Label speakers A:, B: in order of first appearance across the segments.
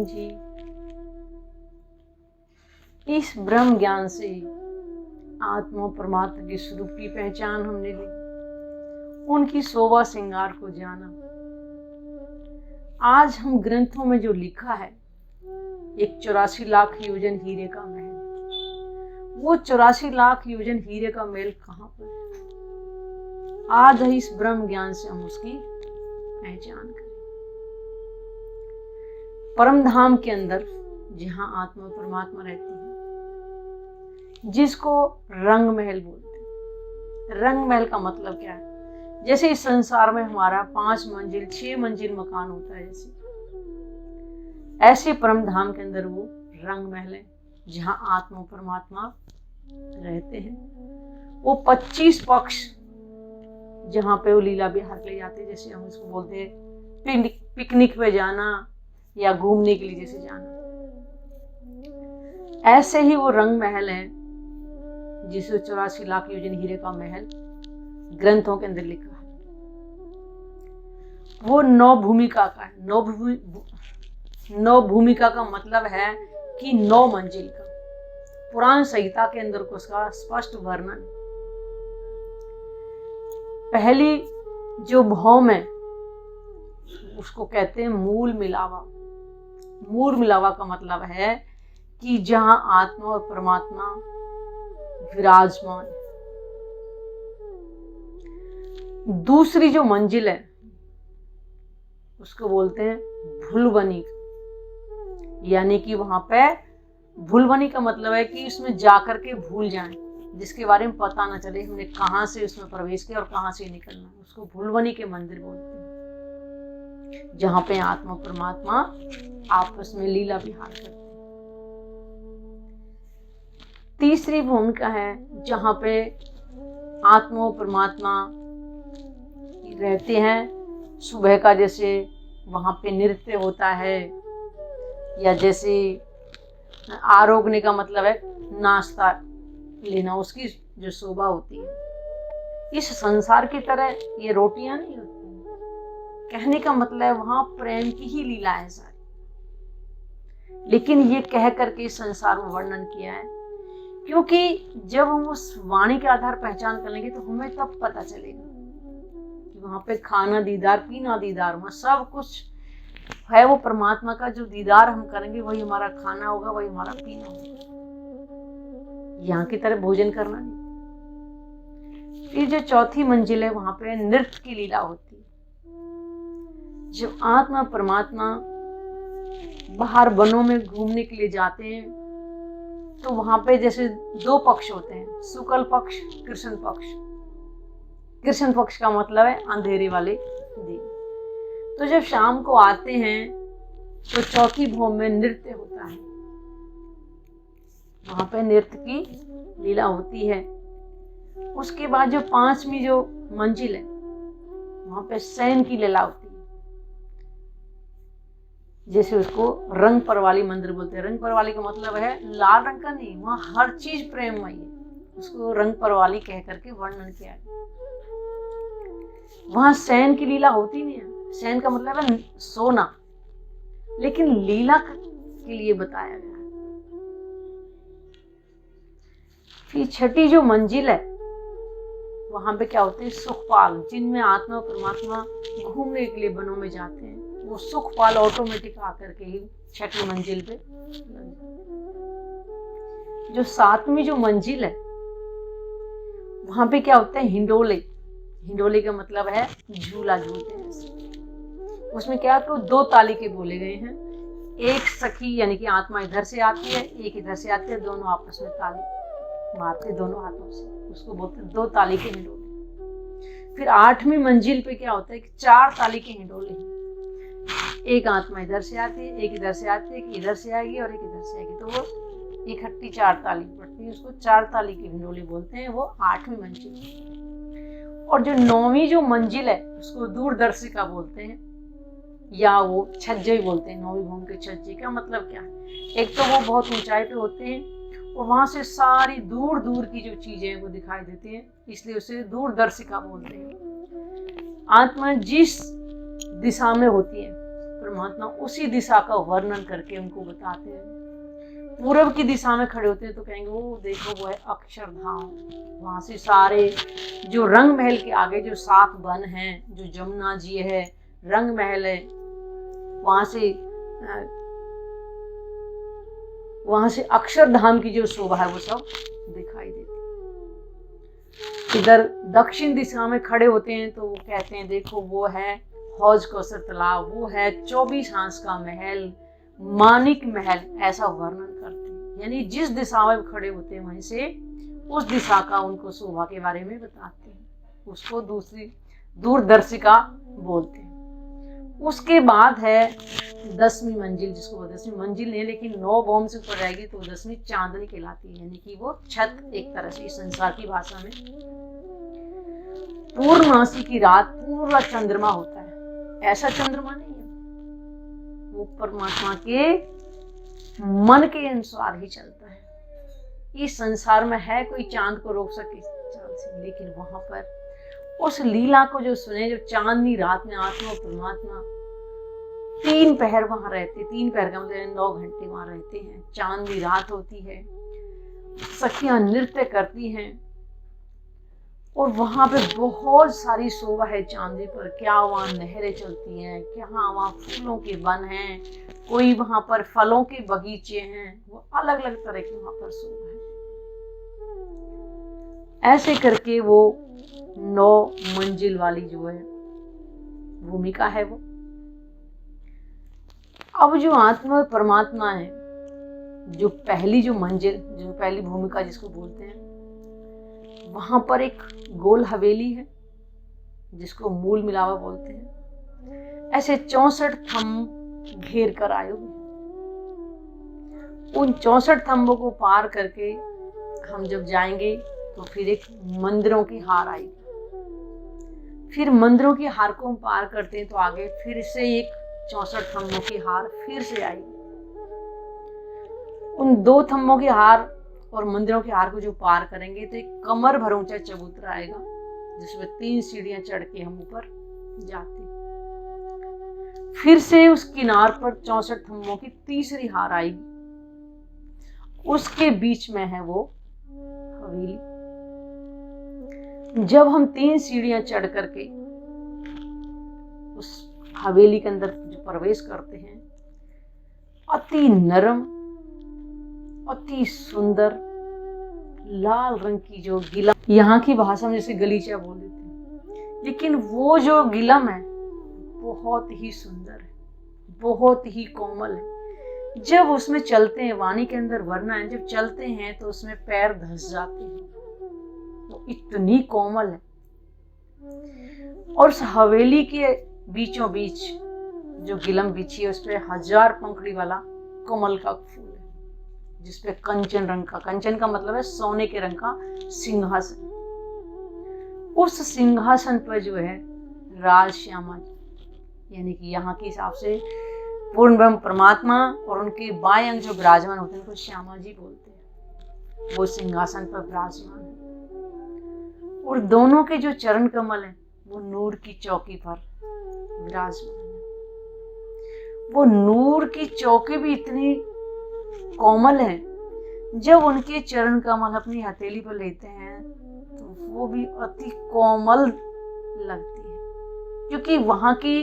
A: गोविंद जी, इस ब्रह्म ज्ञान से आत्मा परमात्मा के स्वरूप की पहचान हमने ली, उनकी शोभा श्रृंगार को जाना। आज हम ग्रंथों में जो लिखा है, एक 84 लाख योजन हीरे का महल, वो 84 लाख योजन हीरे का महल कहाँ पर है? आज है इस ब्रह्म ज्ञान से हम उसकी पहचान करें। परम धाम के अंदर जहां आत्मा परमात्मा रहती है, जिसको रंग महल बोलते हैं। रंग महल का मतलब क्या है? जैसे इस संसार में हमारा 5 मंजिल 6 मंजिल मकान होता है, ऐसे परम धाम के अंदर वो रंग महल है जहां आत्मा परमात्मा रहते हैं। वो 25 पक्ष जहां पे वो लीला विहार ले जाते हैं, जैसे हम इसको बोलते हैं पिकनिक पे जाना या घूमने के लिए जैसे जाना, ऐसे ही वो रंग महल है जिसे 84 लाख योजन हीरे का महल ग्रंथों के अंदर लिखा है। वो 9 भूमिका का है। 9 भूमिका का मतलब है कि 9 मंजिल का। पुराण संहिता के अंदर को उसका स्पष्ट वर्णन। पहली जो भौम है उसको कहते हैं मूल मिलावा। मूल मिलावा का मतलब है कि जहां आत्मा और परमात्मा विराजमान है। दूसरी जो मंजिल है उसको बोलते हैं भूलवनी, यानी कि वहां पे भूलवनी का मतलब है कि उसमें जाकर के भूल जाएं, जिसके बारे में पता ना चले हमने कहां से उसमें प्रवेश किया और कहां से निकलना है। उसको भूलवनी के मंदिर बोलते हैं, जहां पे आत्मा परमात्मा आपस में लीला विहार करते हैं। तीसरी भूमिका है जहां पे आत्मा परमात्मा रहते हैं। सुबह का जैसे वहां पे नृत्य होता है, या जैसे आरोगने का मतलब है नाश्ता लेना, उसकी जो शोभा होती है। इस संसार की तरह ये रोटियां नहीं होती। कहने का मतलब है वहां प्रेम की ही लीला है सारी। लेकिन ये कह करके इस संसार में वर्णन किया है, क्योंकि जब हम उस वाणी के आधार पहचान कर लेंगे तो हमें तब पता चलेगा कि वहां पे खाना दीदार, पीना दीदार, वहां सब कुछ है वो परमात्मा का। जो दीदार हम करेंगे वही हमारा खाना होगा, वही हमारा पीना होगा। यहाँ की तरह भोजन करना नहीं। फिर जो चौथी मंजिल है वहां पे नृत्य की लीला होती है। जब आत्मा परमात्मा बाहर वनों में घूमने के लिए जाते हैं तो वहां पे जैसे 2 पक्ष होते हैं, शुक्ल पक्ष, कृष्ण पक्ष। कृष्ण पक्ष का मतलब है अंधेरे वाले दिन। तो जब शाम को आते हैं तो चौथी भौम में नृत्य होता है, वहां पे नृत्य की लीला होती है। उसके बाद जो 5वीं जो मंजिल है वहां पे शयन की लीला होती है। जैसे उसको रंग परवाली मंदिर बोलते हैं। रंग परवाली का मतलब है लाल रंग का नहीं, वहां हर चीज प्रेममय है, उसको रंग परवाली कह करके वर्णन किया है। वहां शयन की लीला होती नहीं है। शयन का मतलब है सोना, लेकिन लीला के लिए बताया गया है। फिर छठी जो मंजिल है वहां पे क्या होते हैं सुखपाल, जिनमें आत्मा परमात्मा घूमने के लिए वनों में जाते हैं। वो सुखपाल ऑटोमेटिक आकर के ही छठी मंजिल पे। जो 7वीं जो मंजिल है वहां पे क्या होते हैं हिंडोले। हिंडोले का मतलब है झूला झूलते हैं। उसमें क्या है 2 ताली के बोले गए हैं। एक सखी यानी कि आत्मा इधर से आती है, एक इधर से आती है, दोनों आपस में ताली मारते दोनों हाथों से, उसको बोलते हैं 2 ताली के हिंडोले। फिर 8वीं मंजिल पे क्या होता है कि 4 ताली के हिंडोले हैं। एक आत्मा इधर से आती है, एक इधर से आती है, एक इधर से आएगी और एक इधर से आएगी, तो वो इकट्ठी 4 ताली पड़ती है। उसको 4 ताली की हिंडोली बोलते हैं। वो 8वीं मंजिल। और जो 9वीं जो मंजिल है उसको दूरदर्शिका बोलते हैं, या वो छज्जे ही बोलते हैं। 9वीं भूमि के छज्जे का मतलब क्या है? एक तो वो बहुत ऊंचाई पे होते हैं और वहां से सारी दूर दूर की जो चीजें वो दिखाई देती हैं, इसलिए उसे दूरदर्शिका बोलते हैं। आत्मा जिस दिशा में होती है परमात्मा उसी दिशा का वर्णन करके उनको बताते हैं। पूर्व की दिशा में खड़े होते हैं तो कहेंगे वो देखो वो है अक्षरधाम। वहां से सारे जो रंग महल के आगे जो 7 वन हैं, जो जमुना जी है, रंग महल है, वहां से अक्षरधाम की जो शोभा है वो सब दिखाई देती है। इधर दक्षिण दिशा में खड़े होते हैं तो वो कहते हैं देखो वो है हौज कौसर तालाब, वो है 24 हांस का महल, मानिक महल, ऐसा वर्णन करते हैं। यानी जिस दिशा में खड़े होते हैं वहीं से उस दिशा का उनको शोभा के बारे में बताते हैं। उसको दूसरी दूरदर्शिका बोलते हैं। उसके बाद है 10वीं मंजिल, जिसको 10वीं मंजिल नहीं लेकिन 9 बॉम्ब से ऊपर रहेगी तो 10वीं चांदनी कहलाती है। यानी कि वो छत एक तरह से संसार की भाषा में। पूर्णमासी की रात पूरा चंद्रमा होता है, ऐसा चंद्रमा नहीं है, वो परमात्मा के मन के अनुसार ही चलता है। इस संसार में है कोई चांद को रोक सके चांद से, लेकिन वहां पर उस लीला को जो सुने, जो चांदनी रात में आत्मा परमात्मा 3 पहर वहां रहते, 3 पहर का मतलब 9 घंटे वहां रहते हैं। चांदनी रात होती है, सखियां नृत्य करती हैं और वहां पे बहुत सारी शोभा है चांदनी पर। क्या वहां नहरें चलती हैं, क्या वहां फूलों के वन हैं, कोई वहां पर फलों के बगीचे हैं, वो अलग अलग तरह की वहां पर शोभा है। ऐसे करके वो 9 मंजिल वाली जो है भूमिका है वो। अब जो आत्मा परमात्मा है, जो पहली जो मंजिल, जो पहली भूमिका जिसको बोलते हैं, वहां पर एक गोल हवेली है जिसको मूल मिलावा बोलते हैं। ऐसे 64 थंब घेर कर आए हुए। उन 64 थंबों को पार करके हम जब जाएंगे तो फिर एक मंदिरों की हार आएगी। फिर मंदिरों की हार को हम पार करते हैं तो आगे फिर से एक 64 थंबों की हार फिर से आएगी। उन 2 थंबों की हार और मंदिरों की हार को जो पार करेंगे तो एक कमर भर ऊंचा चबूतरा आएगा जिसमें 3 सीढ़ियां चढ़ के हम ऊपर जाते हैं। फिर से उस किनार पर 64 थंबों की तीसरी हार आएगी, उसके बीच में है वो हवेली। जब हम 3 सीढ़ियां चढ़ करके उस हवेली के अंदर जो प्रवेश करते हैं, अति नरम, अति सुंदर लाल रंग की जो गिलम, यहाँ की भाषा में जैसे गलीचा बोल देते हैं, लेकिन वो जो गिलम है बहुत ही सुंदर है, बहुत ही कोमल है। जब उसमें चलते हैं, वाणी के अंदर वर्णन है, जब चलते हैं तो उसमें पैर धंस जाते हैं, वो इतनी कोमल है। और उस हवेली के बीचों बीच जो गिलम बिछी है उस पे 1000 पंखड़ी वाला कमल का फूल है, जिसपे कंचन रंग का, कंचन का मतलब है सोने के रंग का सिंहासन। उस सिंहासन पर जो है राज श्यामा जी, यानी कि यहाँ के हिसाब से पूर्ण ब्रह्म परमात्मा और उनके बाएं अंग जो विराजमान होते हैं उनको श्यामा जी बोलते हैं। वो सिंहासन पर विराजमान है और दोनों के जो चरण कमल हैं वो नूर की चौकी पर विराजमान है। वो नूर की चौकी भी इतनी कोमल है, जब उनके चरण कमल अपनी हथेली पर लेते हैं तो वो भी अति कोमल लगती है, क्योंकि वहां की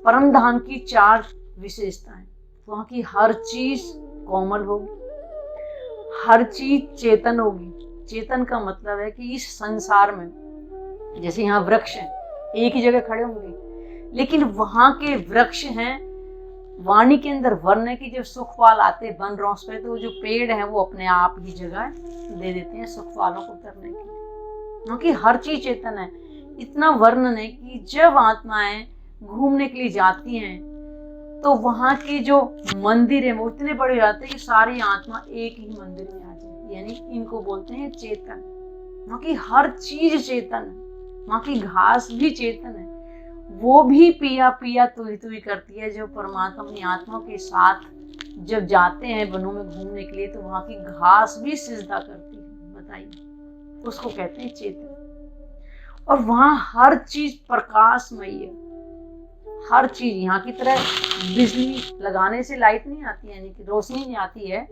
A: परम धाम की 4 विशेषताएं। वहां की हर चीज कोमल होगी, हर चीज चेतन होगी। चेतन का मतलब है कि इस संसार में जैसे यहाँ वृक्ष हैं, एक ही जगह खड़े होंगे, लेकिन वहां के वृक्ष हैं, वाणी के अंदर वर्ण की जो सुखपाल आते वन रोस पे, तो जो पेड़ है वो अपने आप ही जगह दे देते हैं सुखपालों को उतरने के लिए, क्योंकि हर चीज चेतन है। इतना वर्णन है कि जब आत्माएं घूमने के लिए जाती हैं तो वहां के जो मंदिर है वो इतने बड़े हो जाते हैं कि सारी आत्मा एक ही मंदिर में आ जाए, यानी इनको बोलते हैं चेतन। वहां की हर चीज चेतन है, वहां की घास भी चेतन है, वो भी पिया पिया तुई तुई करती है। जो परमात्मा अपनी आत्मा के साथ जब जाते हैं वनों में घूमने के लिए तो वहां की घास भी सिजदा करती है। बताइए, उसको कहते हैं चेतन। और वहां हर चीज प्रकाशमयी है, हर चीज यहाँ की तरह बिजली लगाने से लाइट नहीं आती है, यानी कि रोशनी नहीं आती है,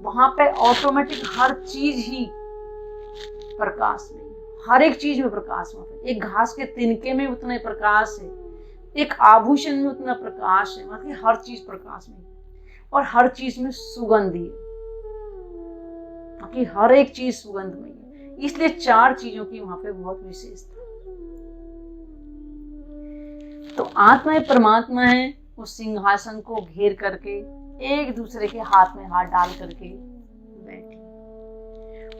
A: वहां पे ऑटोमेटिक हर चीज ही प्रकाश में, हर एक चीज में प्रकाश वहां पे। एक घास के तिनके में उतना प्रकाश है, एक आभूषण में उतना प्रकाश है, वहां की हर चीज प्रकाश में, और हर चीज में सुगंध है, हर एक चीज सुगंधमय है। इसलिए 4 चीजों की वहां पे बहुत विशेषता। तो आत्मा परमात्मा है, उस सिंहासन को घेर करके एक दूसरे के हाथ में हाथ डाल करके बैठी,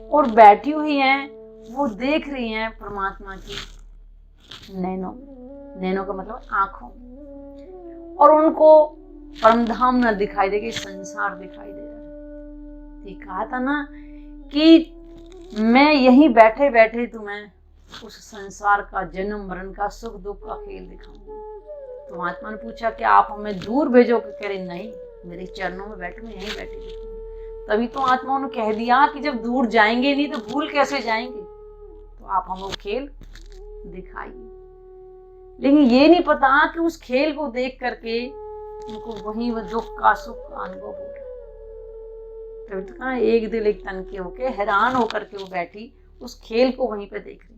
A: और बैठी हुई हैं, वो देख रही हैं परमात्मा की नैनों, नैनों का मतलब आंखों, और उनको परमधाम न दिखाई देगी, संसार दिखाई दे रहा है। ये कहा था ना कि मैं यहीं बैठे बैठे तुम्हें उस संसार का जन्म मरण का सुख दुख का खेल दिखाऊंगा। तो आत्मा ने पूछा कि आप हमें दूर भेजोगे? कह रहे नहीं, मेरे चरणों में बैठो, मैं यहीं बैठी दिखाऊंगा। तभी तो आत्माओं ने कह दिया कि जब दूर जाएंगे नहीं तो भूल कैसे जाएंगे, तो आप हमें वो खेल दिखाइए। लेकिन ये नहीं पता कि उस खेल को देख करके उनको वहीं वो दुख का सुख का अनुभव हो रहा है। तभी तो कहा एक दिल एक तन के होके हैरान होकर के वो बैठी उस खेल को वहीं पे देख रही।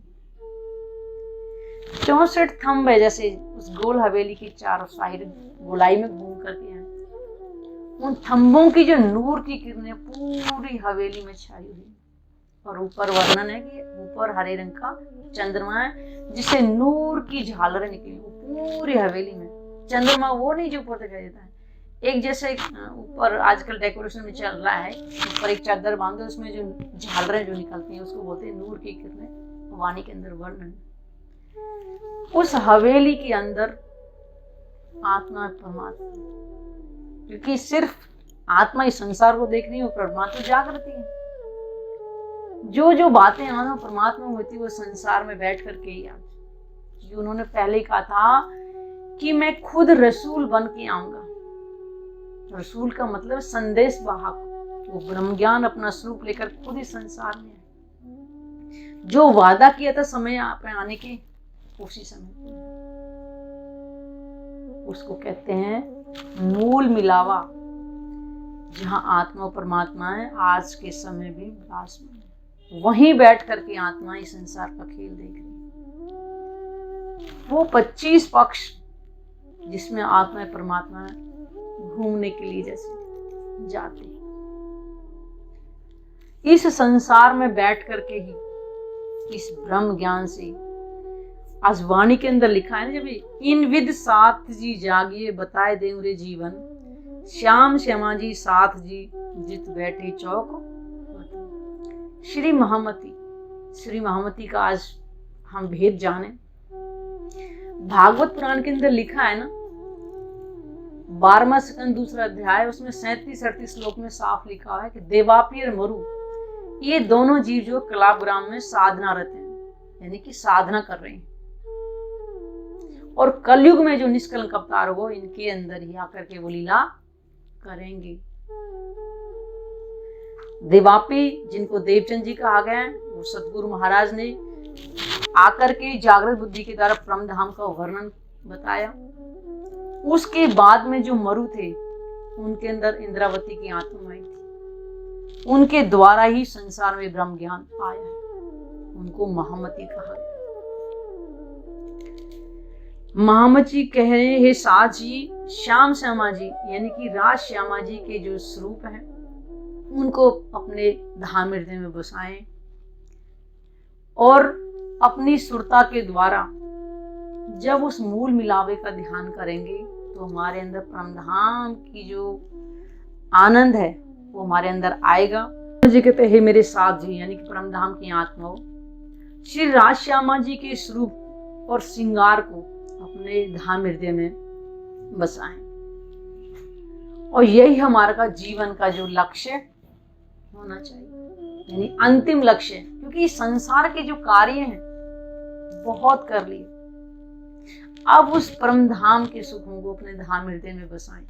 A: 64 थंब है, जैसे उस गोल हवेली की चारों साइड गोलाई में घूम करके हैं, उन थंबों की जो नूर की किरणें पूरी हवेली में छाई हुई, और ऊपर वर्णन है कि ऊपर हरे रंग का चंद्रमा है जिससे नूर की झालरें निकली पूरी हवेली में। चंद्रमा वो नहीं जो ऊपर दिखाई देता है, एक जैसे ऊपर आजकल डेकोरेशन में चल रहा है, ऊपर एक चादर बांधो, उसमें जो झालरें जो निकलती हैं उसको बोलते हैं नूर की किरणें। वाणी के अंदर वर्णन, उस हवेली के अंदर आत्मा परमात्मा, क्योंकि सिर्फ आत्मा इस संसार को देख रही है, परमात्मा जागृति है। जो जो बातें आत्मा परमात्मा होती वो संसार में बैठ करके ही आती। उन्होंने पहले कहा था कि मैं खुद रसूल बन के आऊंगा। रसूल का मतलब संदेश वाहक, वो ब्रह्म ज्ञान अपना स्वरूप लेकर खुद इस संसार में है। जो वादा किया था समय पे आने के, उसी समय उसको कहते हैं मूल मिलावा, जहां आत्मा परमात्मा है आज के समय भी विराजमान है। वहीं बैठ करके आत्मा इस संसार का खेल देख रही है। वो 25 पक्ष जिसमें आत्मा परमात्मा घूमने के लिए जैसे जाते हैं, इस संसार में बैठ करके ही इस ब्रह्म ज्ञान से, आज वाणी के अंदर लिखा है ना, जब इन विद साथ जी जागिए बताए दे रे जीवन, श्याम श्यामा जी साथ जी जित बैठे चौक। श्री महामती का आज हम भेद जाने। भागवत पुराण के अंदर लिखा है ना, 12वां स्कंद 2रा अध्याय, उसमें 37-38 श्लोक में साफ लिखा है कि देवापी और मरु, ये दोनों जीव जो कलाग्राम में साधना रहते हैं, यानी कि साधना कर रहे हैं, और कलयुग में जो निष्कलंक अवतार हो, इनके अंदर ही आकर के वो लीला करेंगे। देवापी जिनको देवचंद जी कहा गया है, वो सतगुरु महाराज ने आकर के जागृत बुद्धि के द्वारा परमधाम का वर्णन बताया। उसके बाद में जो मरु थे, उनके अंदर इंद्रावती की आत्मा आई थी, उनके द्वारा ही संसार में ब्रह्म ज्ञान आया है, उनको महामती कहा गया। महामती कह रहे हैं साथ जी, श्याम श्यामा जी यानी कि राज श्यामा जी के जो स्वरूप हैं उनको अपने धाम हृदय में बसाएं, और अपनी सुरता के द्वारा जब उस मूल मिलावे का ध्यान करेंगे तो हमारे अंदर परमधाम की जो आनंद है वो हमारे अंदर आएगा। जी कहते हैं मेरे साथ जी यानी कि परमधाम की आत्मा श्री राज श्यामा जी के स्वरूप और श्रृंगार को अपने धाम हृदय में बसाएं, और यही हमारा जीवन का जो लक्ष्य होना चाहिए, यानी अंतिम लक्ष्य। क्योंकि संसार के जो कार्य हैं बहुत कर लिए, अब उस परम धाम के सुखों को अपने धाम हृदय में बसाएं,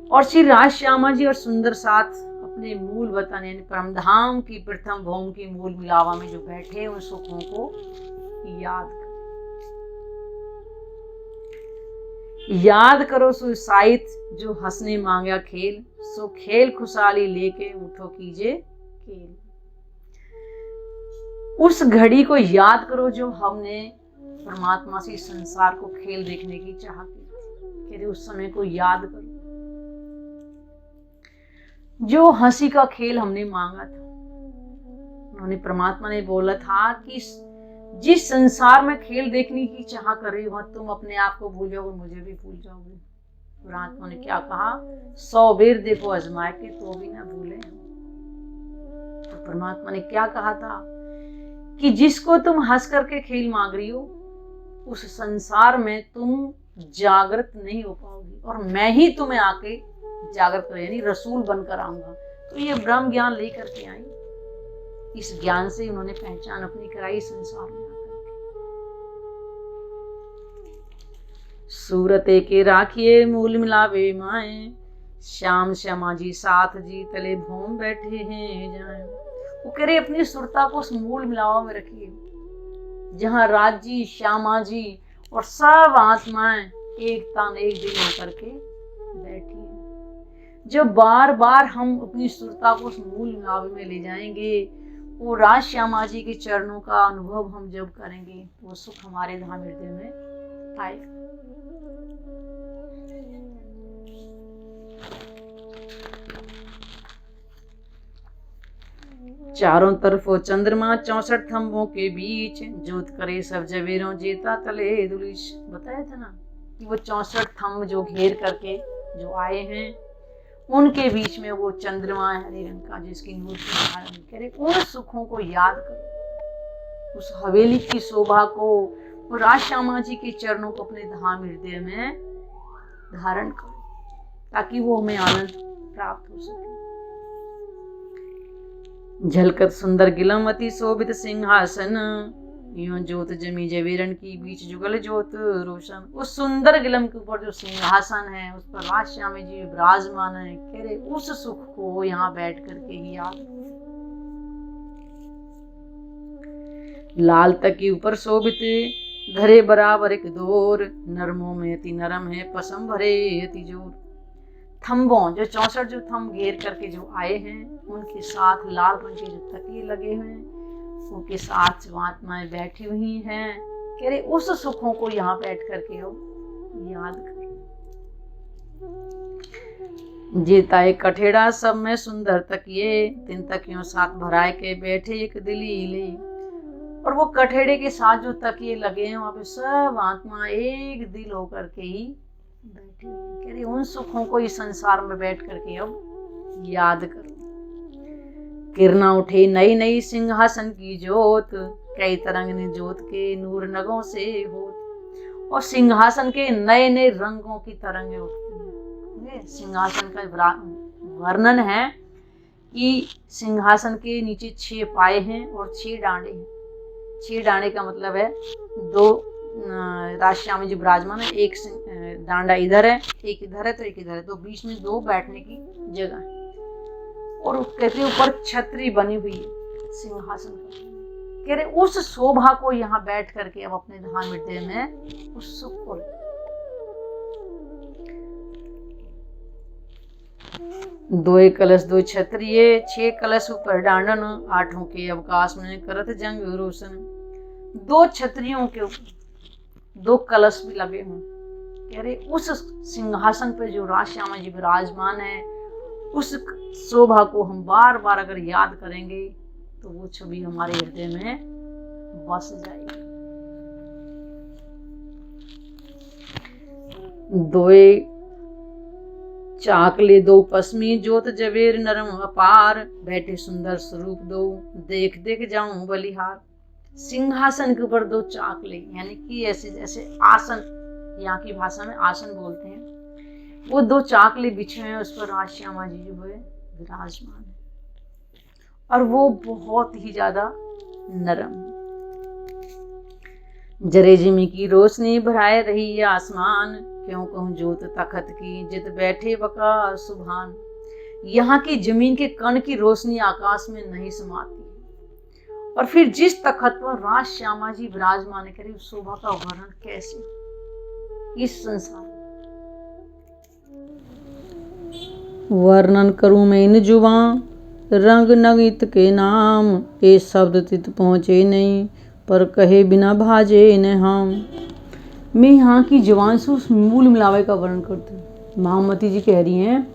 A: और श्री राज श्यामा जी और सुंदर साथ अपने मूल वतन यानी परम धाम की प्रथम भूमि की मूल मिलावा में जो बैठे उन सुखों को याद करें। याद करो सो साहित्य जो हंसने मांगा खेल, सो खेल खुशहाली लेके उठो कीजिए खेल। उस घड़ी को याद करो जो हमने परमात्मा से संसार को खेल देखने की चाह की थी। उस समय को याद करो जो हंसी का खेल हमने मांगा था। उन्होंने परमात्मा ने बोला था कि जिस संसार में खेल देखने की चाह कर रही हो तुम अपने आप को भूल जाओगे, मुझे भी भूल जाओगे। परमात्मा ने क्या कहा, 100 बेर देखो आजमाए के तो भी ना भूले। तो परमात्मा ने क्या कहा था कि जिसको तुम हंस करके खेल मांग रही हो उस संसार में तुम जागृत नहीं हो पाओगी और मैं ही तुम्हें आके जागृत कर, यानी रसूल बनकर आऊंगा। तो ये ब्रह्म ज्ञान लेकर के आई। इस ज्ञान से उन्होंने पहचान अपनी कराई संसार में आकर के। सूरते के राखिए मूल मिलावे माए, श्याम श्यामा जी साथ जी तले भूम बैठे हैं जाए। वो कह रहे अपनी सुरता को उस मूल मिलावा में रखिए जहाँ राज जी, श्यामा जी और सब आत्माएं एक तान एक दिल होकर के बैठी हैं। जब बार बार हम अपनी सुरता को उस मूल मिलावे में ले जाएंगे, वो राज श्यामा जी के चरणों का अनुभव हम जब करेंगे तो वो सुख हमारे धाम हृदय में आएगा। चारों तरफ वो चंद्रमा 64 थंबों के बीच, जोत करे सब जवेरों जेता तले दुलिश। बताया था ना कि वो 64 थंब जो घेर करके जो आए हैं उनके बीच में वो चंद्रमा है हरे रंग का जिसकी नूर की धारण करे। उन सुखों को याद करो, उस हवेली की शोभा को, वो राज श्यामा जी के चरणों को अपने धाम हृदय में धारण करो ताकि वो हमें आनंद प्राप्त हो सके। झलकत सुंदर गिलम अति शोभित सिंहासन, यूं ज्योत जमी जवेरन की बीच जुगल ज्योत रोशन। उस सुंदर गिलम के ऊपर जो सिंहासन है उस पर राज श्यामी जी विराजमान है। कह रहे उस सुख को यहाँ बैठ करके ही याद। लाल तक के ऊपर शोभित धरे बराबर एक दौर, नरमों में अति नरम है पसम भरे अति जोर। थंबों जो 64 जो थंब घेर करके जो आए हैं उनके साथ लाल रंग के जो तकिए लगे हुए हैं उनके साथ जो आत्माएं बैठी हुई हैं। कह रहे उस सुखों को यहाँ बैठ करके हो याद करो। जेता एक कठेड़ा सब में सुंदर तकिए, तिन तकियों साथ भराए के बैठे एक दिली ले। और वो कठेड़े के साथ जो तकिए लगे हैं वहां पे सब आत्मा एक दिल होकर के ही बैठी हुई। कह रहे उन सुखों को इस संसार में बैठ करके अब याद करो। किरणा उठे नई नई सिंहासन की जोत, कई तरंग ने जोत के नूर नगों से होत। और सिंहासन के नए नए रंगों की तरंगें उठती हैं। सिंहासन का वर्णन है कि सिंहासन के नीचे 6 पाए हैं और 6 डांडे हैं। 6 डांडे का मतलब है 2 राज श्यामी जी विराजमान है, एक डांडा इधर है, एक इधर है तो एक इधर है, तो बीच में 2 बैठने की जगह है। और उसके ऊपर छतरी बनी हुई है सिंहासन का। कह रहे उस शोभा को यहाँ बैठ करके अब अपने धाम हृदय में उस सुख को। 2 कलश 2 छतरिये, 6 कलश ऊपर डांडन, 8 के अवकाश में करत जंग रोशन। 2 छतरियों के ऊपर 2 कलश भी लगे हों। कह रहे उस सिंहासन पे जो राज श्यामा जी विराजमान है उस शोभा को हम बार बार अगर याद करेंगे तो वो छवि हमारे हृदय में बस जाएगी। 2 चाकले 2 पश्मी, जोत जवेर नरम अपार, बैठे सुंदर स्वरूप 2, देख देख जाऊं बलिहार। सिंहासन के ऊपर 2 चाकले यानी कि ऐसे जैसे आसन, यहाँ की भाषा में आसन बोलते हैं, वो 2 चाकले बिछे हैं, उस पर राज श्यामा जी जो है विराजमान है और वो बहुत ही ज्यादा नरम है। जरे जिमी की रोशनी भराए रही है आसमान, क्यों कहूं जोत तखत की जित बैठे बका सुभान। यहाँ की जमीन के कण की रोशनी आकाश में नहीं समाती है। और फिर जिस तखत पर राज श्यामा जी विराजमान करे उस शोभा का वर्णन कैसे इस संसार में।
B: वर्णन करूँ मैं इन जुबां रंग नगित के नाम, ये शब्द तित पहुँचे नहीं पर कहे बिना भाजे न हम।
A: मैं यहाँ की जुबान से उस मूल मिलावे का वर्णन करती हूँ। महामती जी कह रही हैं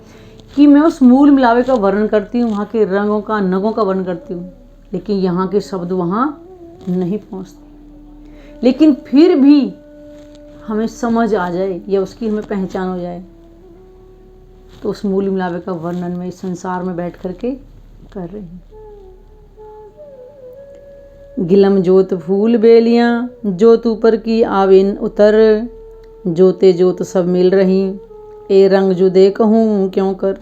A: कि मैं उस मूल मिलावे का वर्णन करती हूँ, वहाँ के रंगों का नगों का वर्णन करती हूँ, लेकिन यहाँ के शब्द वहाँ नहीं पहुँचते। लेकिन फिर भी हमें समझ आ जाए या उसकी हमें पहचान हो जाए तो उस मूल मिलावे का वर्णन में इस संसार में बैठ करके कर रही हूँ।
B: गिलम जोत फूल बेलियां जोत ऊपर की आविन उतर, जोते जोत सब मिल रही ए रंग जुदे कहूँ क्यों कर।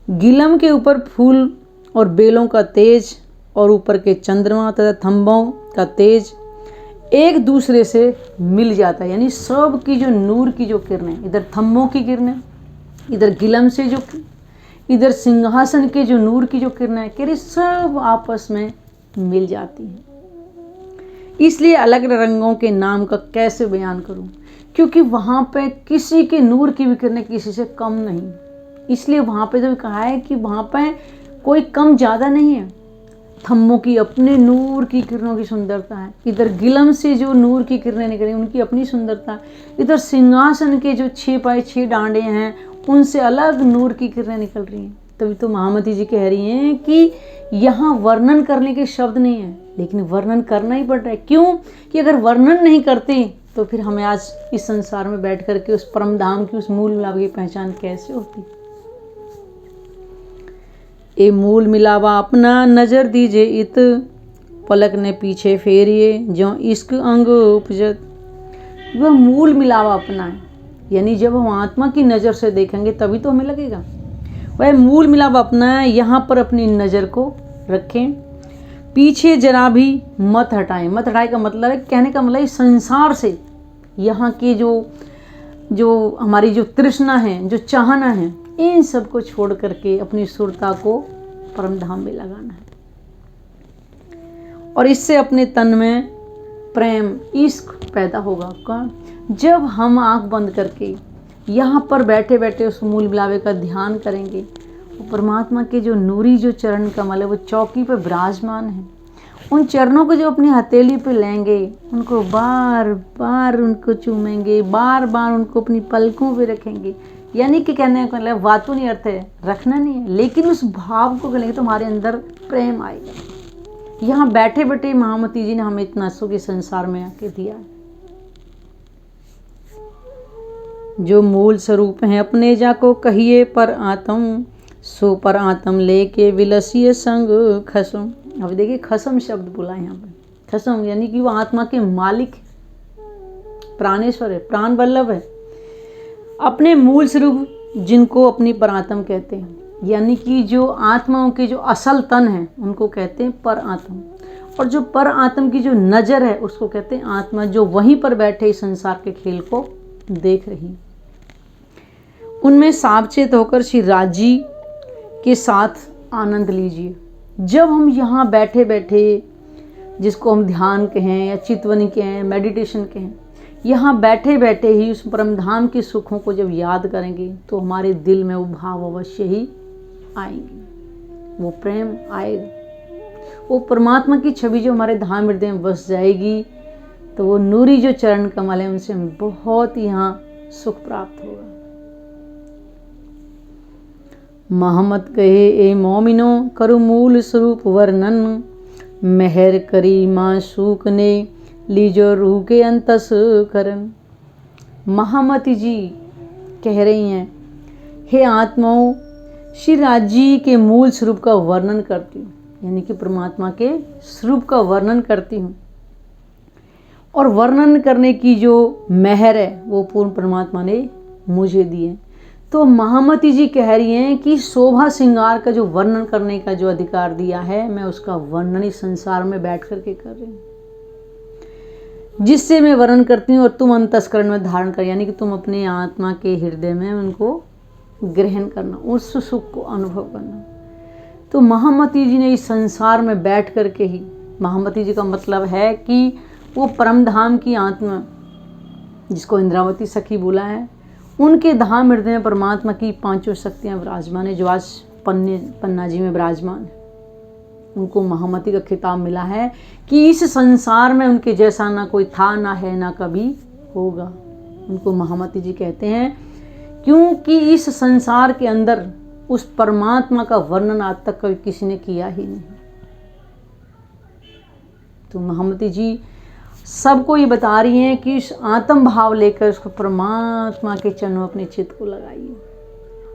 A: गिलम के ऊपर फूल और बेलों का तेज और ऊपर के चंद्रमा तथा थंबों का तेज एक दूसरे से मिल जाता है, यानी सब की जो नूर की जो किरणें, इधर थंबों की किरणें, इधर गिलम से जो, इधर सिंहासन के जो नूर की जो किरणें किरण सब आपस में मिल जाती हैं। इसलिए अलग रंगों के नाम का कैसे बयान करूं, क्योंकि वहाँ पे किसी के नूर की भी किरणें किसी से कम नहीं, इसलिए वहाँ पे जो कहा है कि वहाँ पे कोई कम ज़्यादा नहीं है। थम्मों की अपने नूर की किरणों की सुंदरता है, इधर गिलम से जो नूर की किरणें निकली उनकी अपनी सुंदरता, इधर सिंहासन के जो 6 पाए 6 डांडे हैं उनसे अलग नूर की किरणें निकल रही हैं। तभी तो महामती जी कह रही हैं कि यहाँ वर्णन करने के शब्द नहीं है, लेकिन वर्णन करना ही पड़ रहा है। क्यों कि अगर वर्णन नहीं करते तो फिर हमें आज इस संसार में बैठ करके उस परम धाम की, उस मूल मिलाप की पहचान कैसे होती।
B: ए मूल मिलावा अपना नजर दीजे इत, पलक ने पीछे फेरिए जो इश्क अंग उपजत।
A: वह मूल मिलावा अपना है, यानी जब हम आत्मा की नज़र से देखेंगे तभी तो हमें लगेगा। वह मूल मिलाप अपना है, यहाँ पर अपनी नज़र को रखें, पीछे जरा भी मत हटाएं। मत हटाए का मतलब है, कहने का मतलब संसार से यहाँ के जो हमारी जो तृष्णा है, जो चाहना है, इन सब को छोड़ करके अपनी सुरता को परम धाम में लगाना है।
B: और इससे अपने तन में
A: प्रेम, इश्क पैदा होगा। कौन? जब हम आंख बंद करके यहाँ पर बैठे बैठे उस मूल मिलावे का ध्यान करेंगे, वो परमात्मा के जो नूरी जो चरण कमल है वो चौकी पर विराजमान है, उन चरणों को जो अपनी हथेली पे लेंगे, उनको बार बार उनको चूमेंगे, बार बार उनको अपनी पलकों पे रखेंगे, यानी कि कहने का मतलब बातों नहीं अर्थ है, रखना नहीं है, लेकिन उस भाव को करेंगे तो हमारे अंदर प्रेम आएगा। यहाँ बैठे बैठे महामती जी ने हमें इतना सुख इस संसार में आके दिया है।
B: जो मूल स्वरूप हैं अपने जाको कहिए पर आत्म, सो पर आत्म लेके विलसिए संग खसम।
A: अब देखिए खसम शब्द बोला यहाँ पे, खसम यानी कि वो आत्मा के मालिक, प्राणेश्वर है, प्राण वल्लभ है। अपने मूल स्वरूप जिनको अपनी परात्म कहते हैं, यानी कि जो आत्माओं के जो असल तन है उनको कहते हैं पर आत्म, और जो पर आत्म की जो नज़र है उसको कहते हैं आत्मा, जो वहीं पर बैठे इस संसार के खेल को देख रही।
B: उनमें सावचेत होकर श्री राजी के साथ
A: आनंद लीजिए। जब हम यहाँ बैठे बैठे, जिसको हम ध्यान कहें या चितवनी कहें, मेडिटेशन कहें, यहाँ बैठे बैठे ही उस परमधाम के सुखों को जब याद करेंगे तो हमारे दिल में वो भाव अवश्य ही आएंगे, वो प्रेम आएगा, वो परमात्मा की छवि जो हमारे धाम हृदय में बस जाएगी, तो वो नूरी जो चरण कमल है उनसे हमें बहुत यहाँ सुख प्राप्त होगा।
B: मोहम्मद कहे ए मोमिनो करु मूल स्वरूप वर्णन, मेहर करी मासूक ने लीजो रूह के अंतस करन।
A: महामती जी कह रही हैं, हे आत्माओं, श्री राजी के मूल स्वरूप का वर्णन करती हूँ, यानी कि परमात्मा के स्वरूप का वर्णन करती हूँ, और वर्णन करने की जो मेहर है वो पूर्ण परमात्मा ने मुझे दी है। तो महामती जी कह रही हैं कि शोभा श्रृंगार का जो वर्णन करने का जो अधिकार दिया है, मैं उसका वर्णन इस संसार में बैठ करके कर रही हूँ, जिससे मैं वर्णन करती हूँ और तुम अंतस्करण में धारण कर, यानी कि तुम अपने आत्मा के हृदय में उनको ग्रहण करना, उस सुख को अनुभव करना। तो महामती जी ने इस संसार में बैठ करके ही, महामती जी का मतलब है कि वो परमधाम की आत्मा, जिसको इंद्रावती सखी बोला है,
B: उनके धाम हृदय में परमात्मा की पांचों शक्तियां विराजमान है, जो आज पन्ना जी में विराजमान है। उनको महामती का खिताब मिला है कि इस संसार में उनके जैसा ना कोई था, ना है, ना कभी होगा। उनको महामती जी कहते हैं क्योंकि इस संसार के अंदर उस परमात्मा का वर्णन आज तक कभी किसी ने किया ही नहीं। तो महामती जी सबको ये बता रही हैं कि इस आत्म भाव लेकर उसको परमात्मा के चरणों में अपने चित्त को लगाइए।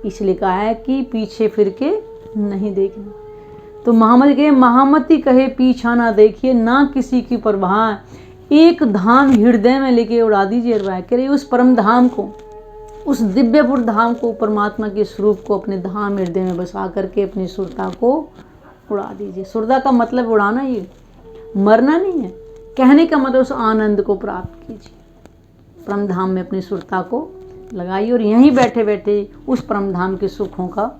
B: इसलिए कहा है कि पीछे फिर के नहीं देखना। तो महामती कहे पीछा ना देखिए, ना किसी की परवाह, एक धाम हृदय में लेके उड़ा दीजिए अरवाह। कह रही उस परम धाम को, उस दिव्यपुर धाम को, परमात्मा के स्वरूप को अपने धाम हृदय में बसा करके अपनी सुरता को उड़ा दीजिए। सुरता का मतलब उड़ाना, ये मरना नहीं है। कहने का मतलब उस आनंद को प्राप्त कीजिए। परम धाम में अपनी सुरता को लगाइए और यहीं बैठे बैठे उस परम धाम के सुखों का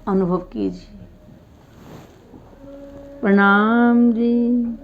B: अनुभव कीजिए। प्रणाम जी।